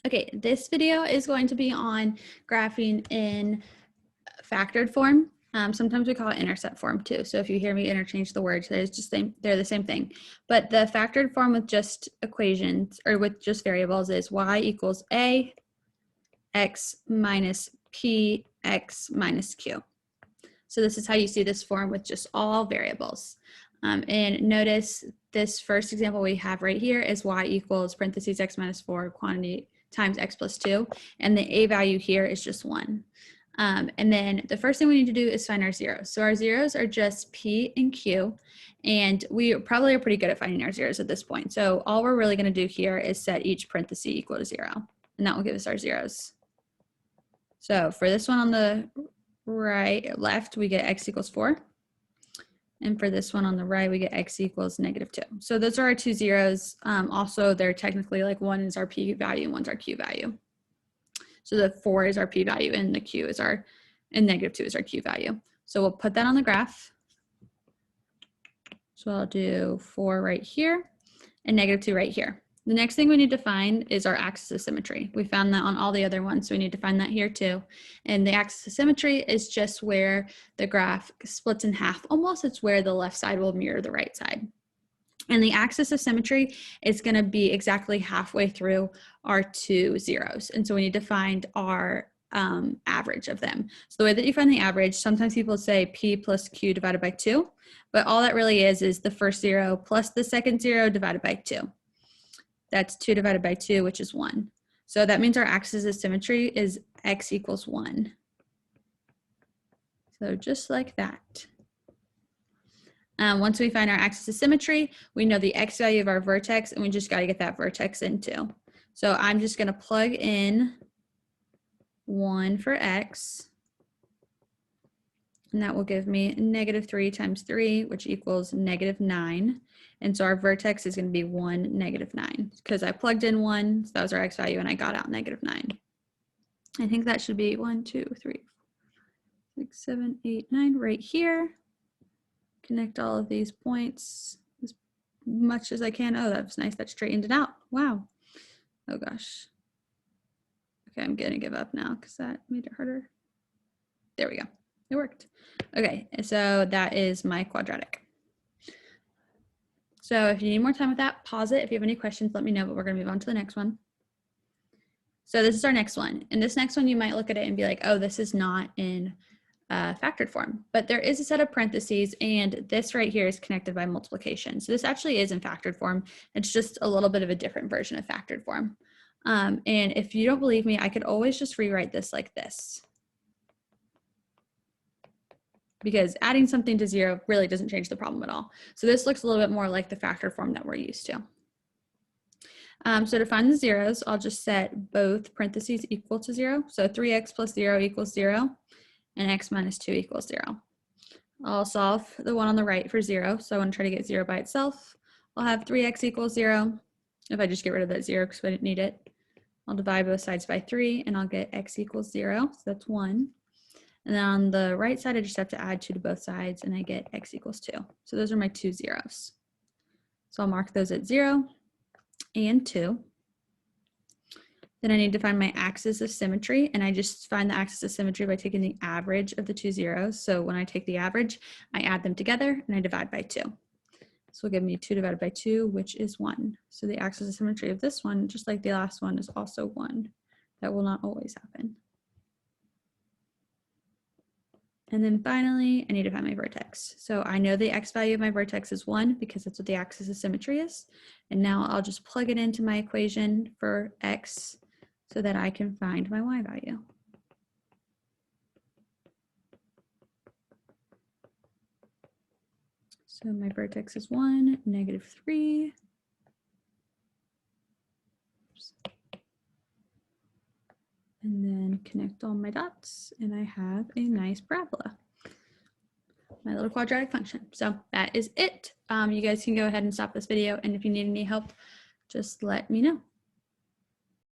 Okay, this video is going to be on graphing in factored form. Sometimes we call it intercept form too. So if you hear me interchange the words, they're the same thing. But the factored form with just equations or with just variables is y equals a, x minus p, x minus q. So this is how you see this form with just all variables. And notice this first example we have right here is y equals parentheses x minus 4 quantity times x plus 2. And the a value here is just 1. And then the first thing we need to do is find our zeros. So our zeros are just p and q. And we probably are pretty good at finding our zeros at this point. So all we're really going to do here is set each parenthesis equal to 0. And that will give us our zeros. So for this one on the left, we get x equals 4. And for this one on the right, we get x equals -2. So those are our two zeros. Also, they're technically like one is our p value and one's our q value. So the 4 is our p value and the q is our, and -2 is our q value. So we'll put that on the graph. So I'll do 4 right here and -2 right here. The next thing we need to find is our axis of symmetry. We found that on all the other ones, so we need to find that here too. And the axis of symmetry is just where the graph splits in half almost. It's where the left side will mirror the right side. And the axis of symmetry is going to be exactly halfway through our two zeros. And so we need to find our average of them. So the way that you find the average, sometimes people say p plus q divided by 2, but all that really is the first zero plus the second zero divided by 2. That's 2 divided by 2, which is 1. So that means our axis of symmetry is x equals 1. So just like that. Once we find our axis of symmetry, we know the x value of our vertex, and we just got to get that vertex in too. So I'm just going to plug in 1 for x, and that will give me -3 times 3, which equals -9. And so our vertex is going to be 1, -9, because I plugged in 1, so that was our x value, and I got out -9. I think that should be 1, 2, 3, 6, 7, 8, 9 right here. Connect all of these points as much as I can. Oh, that was nice. That straightened it out. Wow. Oh gosh. Okay, I'm going to give up now because that made it harder. There we go. It worked. Okay, so that is my quadratic. So if you need more time with that, pause it. If you have any questions, let me know, but we're going to move on to the next one. So this is our next one. And this next one, you might look at it and be like, oh, this is not in factored form, but there is a set of parentheses, and this right here is connected by multiplication. So this actually is in factored form. It's just a little bit of a different version of factored form. And if you don't believe me, I could always just rewrite this like this, because adding something to 0 really doesn't change the problem at all. So this looks a little bit more like the factored form that we're used to. So to find the zeros, I'll just set both parentheses equal to 0. So 3x plus 0 equals 0. And x minus 2 equals 0. I'll solve the one on the right for 0. So I want to try to get 0 by itself. I'll have 3x equals 0. If I just get rid of that 0 because I didn't need it, I'll divide both sides by 3, and I'll get x equals 0. So that's 1. And then on the right side, I just have to add 2 to both sides, and I get x equals 2. So those are my two zeros. So I'll mark those at 0 and 2. Then I need to find my axis of symmetry, and I just find the axis of symmetry by taking the average of the two zeros. So when I take the average, I add them together and I divide by 2. So it'll give me 2 divided by 2, which is 1. So the axis of symmetry of this one, just like the last one, is also 1. That will not always happen. And then finally, I need to find my vertex. So I know the x value of my vertex is 1 because that's what the axis of symmetry is. And now I'll just plug it into my equation for x so that I can find my y value. So my vertex is 1, -3. Oops. And then connect all my dots, and I have a nice parabola, my little quadratic function. So that is it. You guys can go ahead and stop this video, and if you need any help, just let me know.